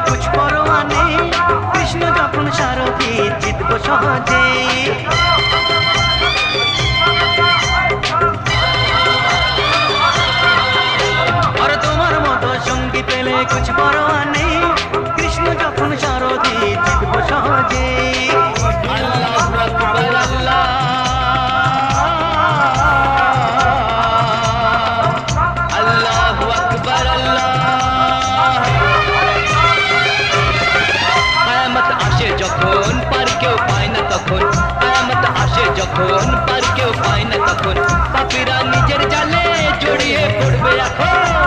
कुछ परवा নেই কৃষ্ণ যখন সারথি জিতব সহজে আর তোমার মতো সঙ্গী পেলে कुछ परवा নেই কৃষ্ণ যখন সারথি জিতব সহজে আল্লাহু আকবার আল্লাহ আল্লাহু আকবার আল্লাহ কিয়ামত আসে যখন পার কেউ পায় না তখন কিয়ামত আসে যখন পার কেউ পায় না তখন পাপীরা নিজের জালে জড়িয়ে পড়বে এখন